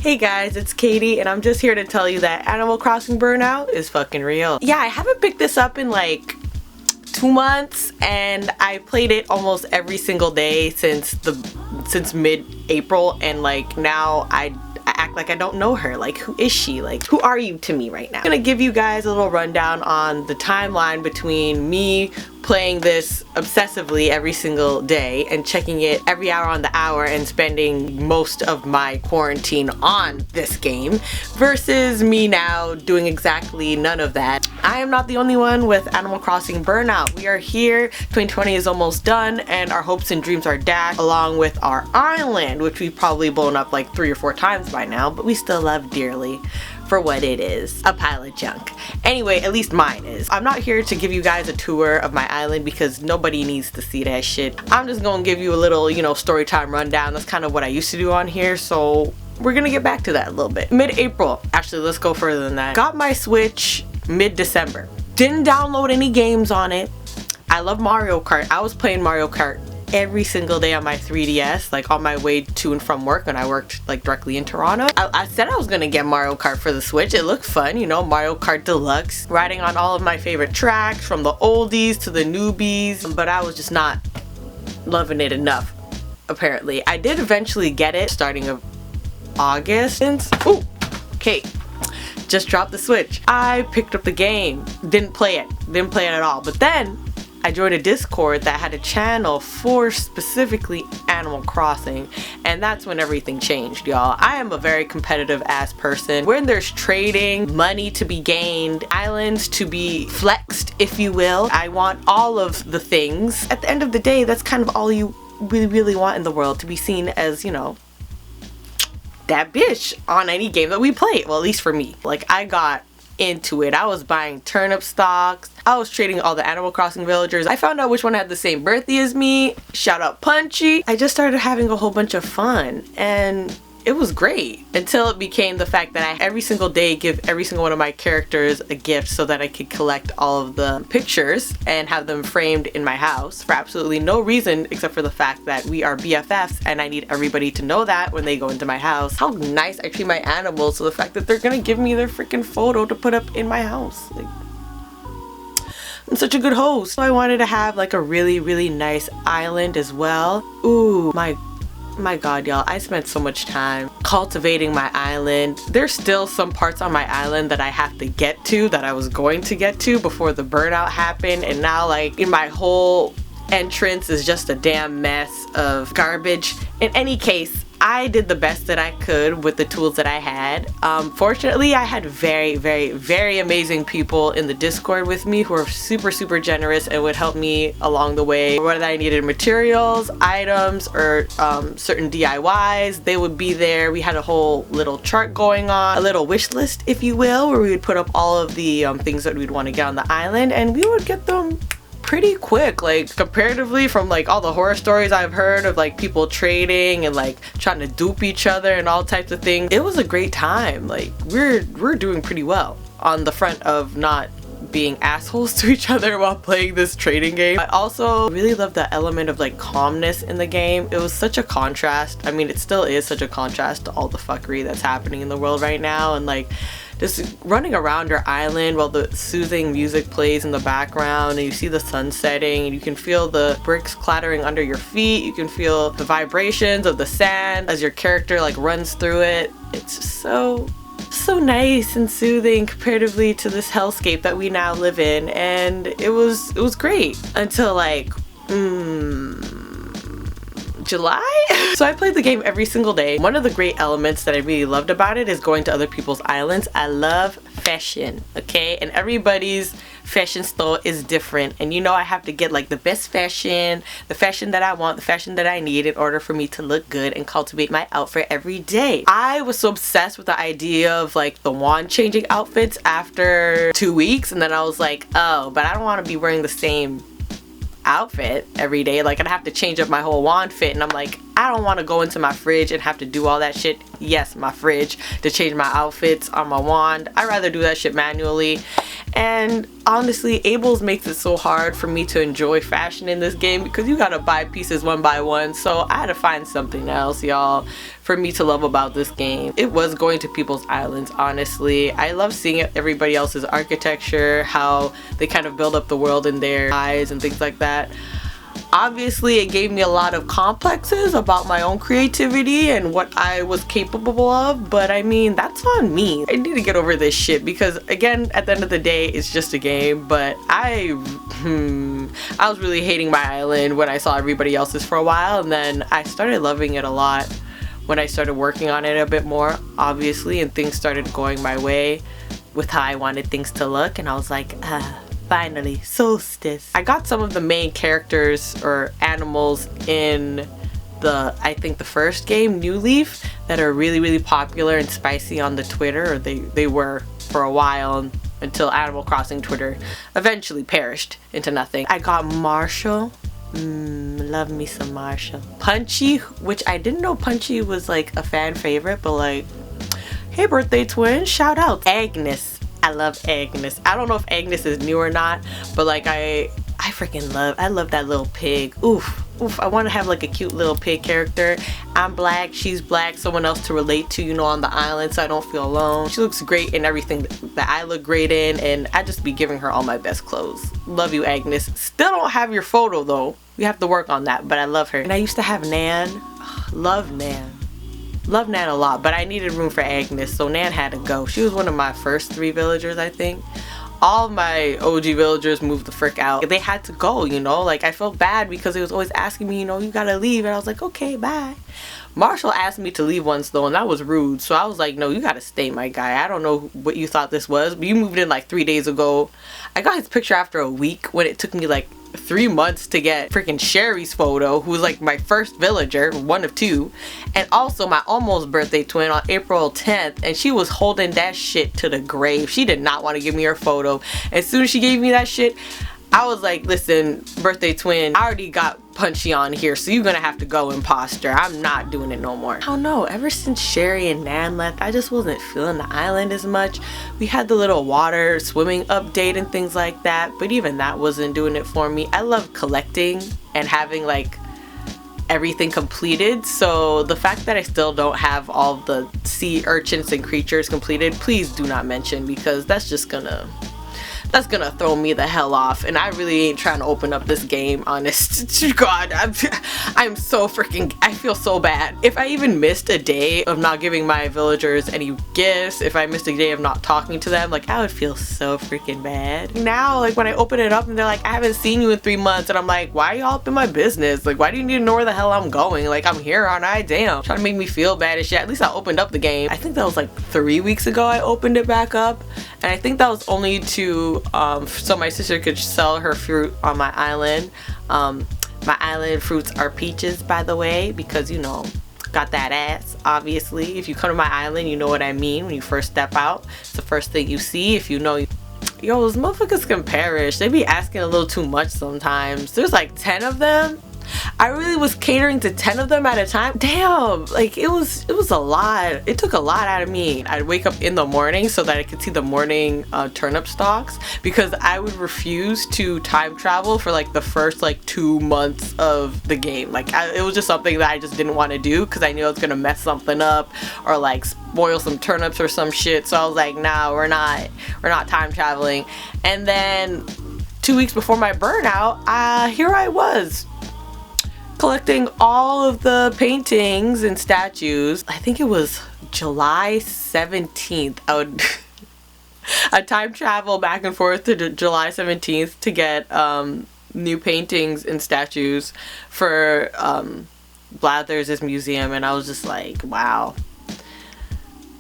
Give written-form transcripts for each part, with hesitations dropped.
Hey guys, it's Katie and I'm just here to tell you that Animal Crossing Burnout is fucking real. Yeah, I haven't picked this up in like 2 months and I played it almost every single day since mid-April, and like now I act like I don't know her. Like, who is she? Like, who are you to me right now? I'm gonna give you guys a little rundown on the timeline between me playing this obsessively every single day and checking it every hour on the hour and spending most of my quarantine on this game versus me now doing exactly none of that. I am not the only one with Animal Crossing Burnout. We are here, 2020 is almost done, and our hopes and dreams are dashed along with our island, which we've probably blown up like 3 or 4 times by now, but we still love dearly for what it is, a pile of junk. Anyway, at least mine is. I'm not here to give you guys a tour of my island because nobody needs to see that shit. I'm just gonna give you a little, story time rundown. That's kind of what I used to do on here, so we're gonna get back to that a little bit. Mid-April, actually let's go further than that. Got my Switch mid-December. Didn't download any games on it. I love Mario Kart. I was playing Mario Kart every single day on my 3DS, like on my way to and from work when I worked like directly in Toronto. I said I was gonna get Mario Kart for the Switch. It looked fun, Mario Kart Deluxe, riding on all of my favorite tracks from the oldies to the newbies, but I was just not loving it enough, apparently. I did eventually get it starting of August. Ooh, okay, just dropped the Switch. I picked up the game, didn't play it at all, but then I joined a Discord that had a channel for specifically Animal Crossing, and that's when everything changed, y'all. I am a very competitive ass person. When there's trading, money to be gained, islands to be flexed, if you will, I want all of the things. At the end of the day, that's kind of all you really want in the world, to be seen as, that bitch on any game that we play. Well, at least for me. Like, I got into it. I was buying turnip stocks. I was trading all the Animal Crossing villagers. I found out which one had the same birthday as me. Shout out Punchy. I just started having a whole bunch of fun and it was great until it became the fact that I every single day give every single one of my characters a gift so that I could collect all of the pictures and have them framed in my house for absolutely no reason except for the fact that we are BFFs and I need everybody to know that when they go into my house. How nice I treat my animals, so the fact that they're gonna give me their freaking photo to put up in my house. Like, I'm such a good host. So I wanted to have like a really nice island as well. Ooh, my god, y'all, I spent so much time cultivating my island. There's still some parts on my island that I have to get to, that I was going to get to before the burnout happened, and now like in my whole entrance is just a damn mess of garbage. In any case, I did the best that I could with the tools that I had. Fortunately, I had very amazing people in the Discord with me who were super generous and would help me along the way. Whether I needed materials, items, or certain DIYs, they would be there. We had a whole little chart going on, a little wish list, if you will, where we would put up all of the things that we'd want to get on the island, and we would get them pretty quick, like comparatively from like all the horror stories I've heard of like people trading and like trying to dupe each other and all types of things. It was a great time. Like we're doing pretty well on the front of not being assholes to each other while playing this trading game. I also really love the element of like calmness in the game. It was such a contrast. I mean, it still is such a contrast to all the fuckery that's happening in the world right now, and like just running around your island while the soothing music plays in the background and you see the sun setting and you can feel the bricks clattering under your feet. You can feel the vibrations of the sand as your character like runs through it. It's just so nice and soothing comparatively to this hellscape that we now live in, and it was great until like July? So I played the game every single day. One of the great elements that I really loved about it is going to other people's islands. I love fashion, okay? And everybody's fashion store is different, and I have to get like the best fashion, the fashion that I want, the fashion that I need in order for me to look good and cultivate my outfit every day. I was so obsessed with the idea of like the wand changing outfits after 2 weeks, and then I was like, oh, but I don't want to be wearing the same outfit every day. Like I'd have to change up my whole wand fit, and I'm like, I don't want to go into my fridge and have to do all that shit. Yes, my fridge, to change my outfits on my wand. I'd rather do that shit manually. And honestly, Abel's makes it so hard for me to enjoy fashion in this game because you gotta buy pieces one by one. So I had to find something else, y'all, for me to love about this game. It was going to people's islands, honestly. I love seeing everybody else's architecture, how they kind of build up the world in their eyes and things like that. Obviously, it gave me a lot of complexes about my own creativity and what I was capable of, but I mean, that's on me. I need to get over this shit because, again, at the end of the day, it's just a game, but I was really hating my island when I saw everybody else's for a while, and then I started loving it a lot when I started working on it a bit more, obviously, and things started going my way with how I wanted things to look, and I was like, finally, solstice. I got some of the main characters or animals in I think the first game, New Leaf, that are really, really popular and spicy on the Twitter, or they were for a while until Animal Crossing Twitter eventually perished into nothing. I got Marshall. Love me some Marshall. Punchy, which I didn't know Punchy was like a fan favorite, but like, hey birthday twin, shout out. Agnes. I love Agnes. I don't know if Agnes is new or not, but like I love that little pig. Oof. I want to have like a cute little pig character. I'm black, she's black, someone else to relate to, you know, on the island, so I don't feel alone. She looks great in everything that I look great in, and I just be giving her all my best clothes. Love you, Agnes. Still don't have your photo though. We have to work on that, but I love her. And I used to have Nan. Love Nan. Love Nan a lot, but I needed room for Agnes, so Nan had to go. She was one of my first 3 villagers, I think. All of my OG villagers moved the frick out. They had to go, you know? Like, I felt bad because he was always asking me, you know, you gotta leave. And I was like, okay, bye. Marshall asked me to leave once, though, and that was rude. So I was like, no, you gotta stay, my guy. I don't know what you thought this was, but you moved in like 3 days ago. I got his picture after a week when it took me like 3 months to get freaking Sherry's photo, who was like my first villager, one of 2, and also my almost birthday twin on April 10th, and she was holding that shit to the grave. She did not want to give me her photo. As soon as she gave me that shit, I was like, listen, birthday twin, I already got Punchy on here, so you're gonna have to go, imposter. I'm not doing it no more. I don't know, ever since Sherry and Nan left, I just wasn't feeling the island as much. We had the little water swimming update and things like that, but even that wasn't doing it for me. I love collecting and having like everything completed, so the fact that I still don't have all the sea urchins and creatures completed, please do not mention, because that's gonna throw me the hell off, and I really ain't trying to open up this game, honest to God. I'm so freaking, I feel so bad. If I even missed a day of not giving my villagers any gifts, if I missed a day of not talking to them, like, I would feel so freaking bad. Now, like, when I open it up and they're like, I haven't seen you in 3 months, and I'm like, why are y'all up in my business? Like, why do you need to know where the hell I'm going? Like, I'm here, aren't I? Damn. Trying to make me feel bad and shit. At least I opened up the game. I think that was like 3 weeks ago I opened it back up, and I think that was only to so my sister could sell her fruit on my island. My island fruits are peaches, by the way, because, you know, got that ass, obviously. If you come to my island, you know what I mean. When you first step out, it's the first thing you see. If you know, yo, those motherfuckers can perish. They be asking a little too much sometimes. There's like 10 of them. I really was catering to 10 of them at a time. Damn, like it was a lot. It took a lot out of me. I'd wake up in the morning so that I could see the morning turnip stalks, because I would refuse to time travel for like the first like 2 months of the game. Like it was just something that I just didn't want to do because I knew I was gonna mess something up or like spoil some turnips or some shit. So I was like, nah, we're not time traveling. And then 2 weeks before my burnout, here I was, collecting all of the paintings and statues. I think it was July 17th. I'd time travel back and forth to July 17th to get new paintings and statues for Blathers' museum, and I was just like, wow.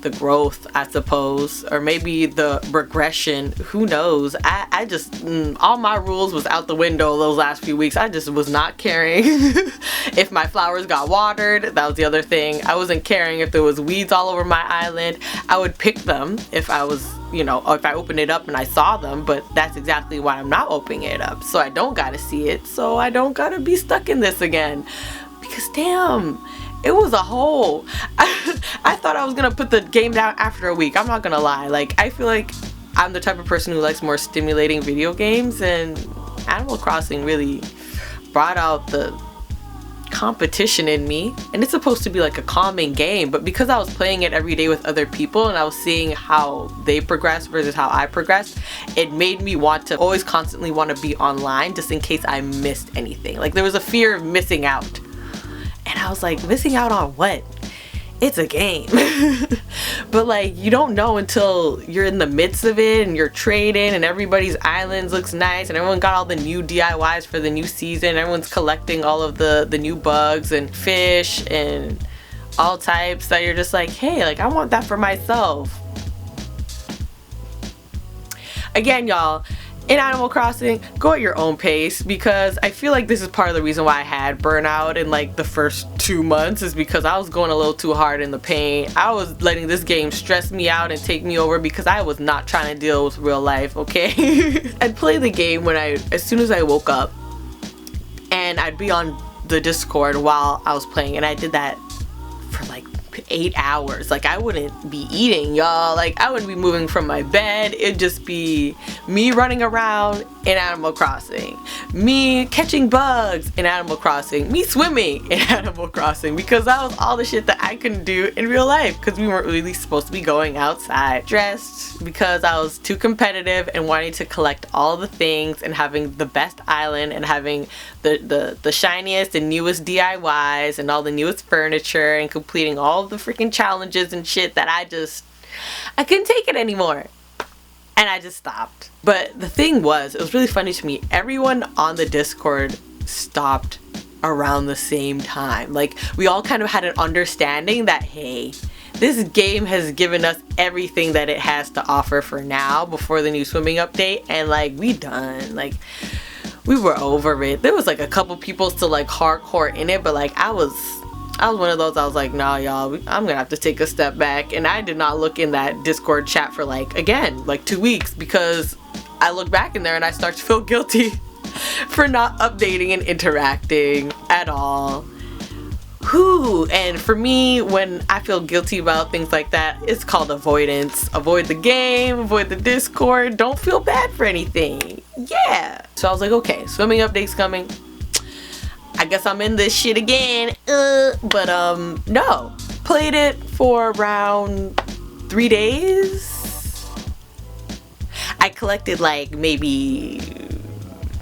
The growth, I suppose, or maybe the regression, who knows. I just all my rules was out the window those last few weeks. I just was not caring if my flowers got watered. That was the other thing. I wasn't caring if there was weeds all over my island. I would pick them if I was, you know, or if I opened it up and I saw them, but that's exactly why I'm not opening it up, so I don't gotta see it, so I don't gotta be stuck in this again. because damn, it was a hole. I thought I was gonna put the game down after a week. I'm not gonna lie. Like, I feel like I'm the type of person who likes more stimulating video games, and Animal Crossing really brought out the competition in me. And it's supposed to be like a calming game, but because I was playing it every day with other people and I was seeing how they progress versus how I progressed, it made me want to always constantly want to be online just in case I missed anything. Like, there was a fear of missing out, and I was like, missing out on what? It's a game. But like, you don't know until you're in the midst of it and you're trading and everybody's islands looks nice and everyone got all the new DIYs for the new season. Everyone's collecting all of the new bugs and fish and all types that you're just like, hey, like, I want that for myself. Again, y'all, in Animal Crossing, go at your own pace, because I feel like this is part of the reason why I had burnout in like the first 2 months, is because I was going a little too hard in the paint. I was letting this game stress me out and take me over because I was not trying to deal with real life, okay? I'd play the game as soon as I woke up, and I'd be on the Discord while I was playing, and I did that for like 8 hours. Like, I wouldn't be eating, y'all. Like, I wouldn't be moving from my bed. It'd just be me running around in Animal Crossing, me catching bugs in Animal Crossing, me swimming in Animal Crossing, because that was all the shit that I couldn't do in real life because we weren't really supposed to be going outside. Dressed because I was too competitive and wanting to collect all the things and having the best island and having the shiniest and newest DIYs and all the newest furniture and completing all the freaking challenges and shit that I couldn't take it anymore. And I just stopped. But the thing was, it was really funny to me. Everyone on the Discord stopped around the same time. Like, we all kind of had an understanding that, hey, this game has given us everything that it has to offer for now before the new swimming update. And like, we done. Like, we were over it. There was like a couple people still like hardcore in it, but like, I was one of those, I was like, nah, y'all, I'm gonna have to take a step back. And I did not look in that Discord chat for like 2 weeks, because I look back in there and I start to feel guilty for not updating and interacting at all. Whew. And for me, when I feel guilty about things like that, it's called avoidance. Avoid the game, avoid the Discord, don't feel bad for anything. Yeah. So I was like, okay, swimming update's coming. I guess I'm in this shit again. But no. Played it for around 3 days. I collected like maybe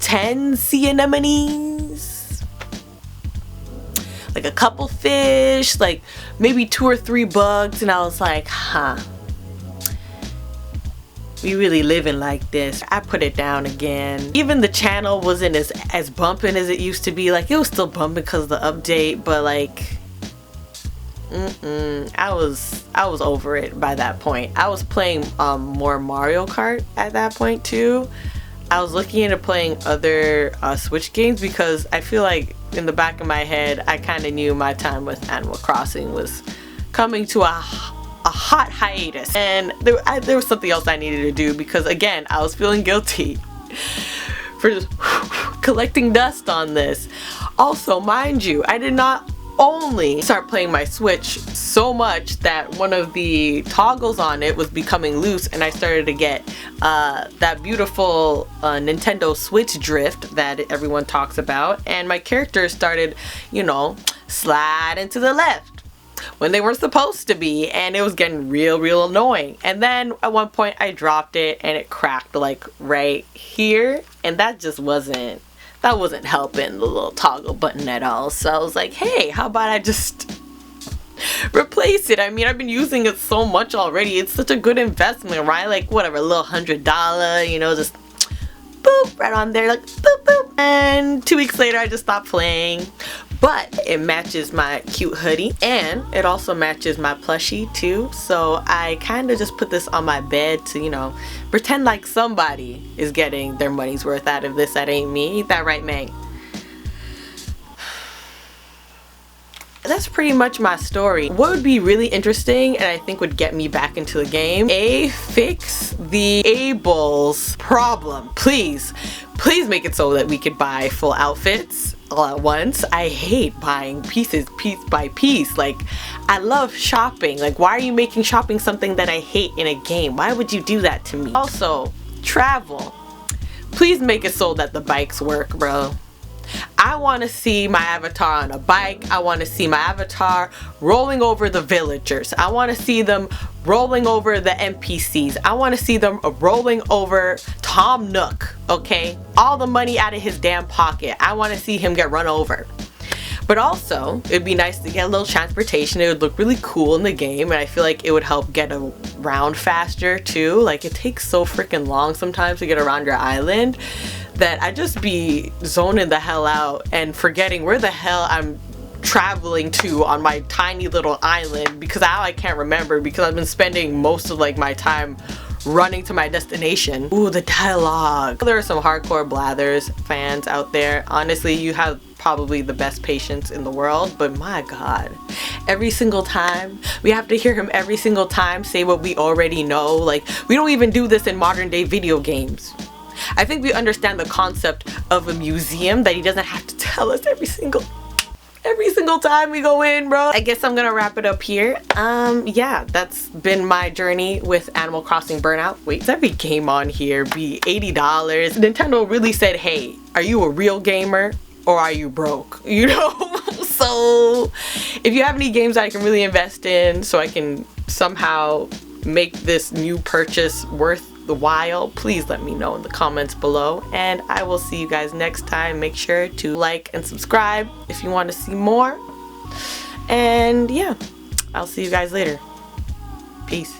10 sea anemones, like a couple fish, like maybe 2 or 3 bugs, and I was like, huh, we really living like this. I put it down again. Even the channel wasn't as bumping as it used to be. Like, it was still bumping because of the update, but like, I was over it by that point. I was playing more Mario Kart at that point too. I was looking into playing other Switch games, because I feel like in the back of my head I kind of knew my time with Animal Crossing was coming to a hot hiatus, and there was something else I needed to do, because again, I was feeling guilty for just collecting dust on this. Also, mind you, I did not only start playing my Switch so much that one of the toggles on it was becoming loose, and I started to get that beautiful Nintendo Switch drift that everyone talks about, and my characters started, sliding to the left when they weren't supposed to be, and it was getting real annoying. And then at one point I dropped it and it cracked like right here, and that wasn't helping the little toggle button at all. So I was like, hey, how about I just replace it? I mean, I've been using it so much already. It's such a good investment, right? Like, whatever, a little $100, just boop, right on there, like boop boop. And 2 weeks later I just stopped playing. But it matches my cute hoodie, and it also matches my plushie too. So I kind of just put this on my bed to, pretend like somebody is getting their money's worth out of this. That ain't me. Ain't that right, Meg? That's pretty much my story. What would be really interesting, and I think would get me back into the game, fix the Abel's problem. Please make it so that we could buy full outfits. all at once. I hate buying pieces piece by piece. Like, I love shopping. Like, why are you making shopping something that I hate in a game? Why would you do that to me? Also, travel. Please make it so that the bikes work, bro. I want to see my avatar on a bike. I want to see my avatar rolling over the villagers. I want to see them rolling over the NPCs. I want to see them rolling over Tom Nook, okay? All the money out of his damn pocket. I want to see him get run over. But also, it'd be nice to get a little transportation. It would look really cool in the game, and I feel like it would help get around faster too. Like, it takes so freaking long sometimes to get around your island that I just be zoning the hell out and forgetting where the hell I'm traveling to on my tiny little island, because now I can't remember because I've been spending most of like my time running to my destination. Ooh, the dialogue. There are some hardcore Blathers fans out there. Honestly, you have probably the best patience in the world, but my god, every single time we have to hear him every single time say what we already know. Like, we don't even do this in modern day video games. I think we understand the concept of a museum that he doesn't have to tell us every single time we go in, bro. I guess I'm gonna wrap it up here. Yeah, that's been my journey with Animal Crossing Burnout. Wait, does every game on here be $80? Nintendo really said, hey, are you a real gamer or are you broke? You know? So if you have any games I can really invest in so I can somehow make this new purchase worth the while, please let me know in the comments below, and I will see you guys next time. Make sure to like and subscribe if you want to see more, and yeah, I'll see you guys later. Peace.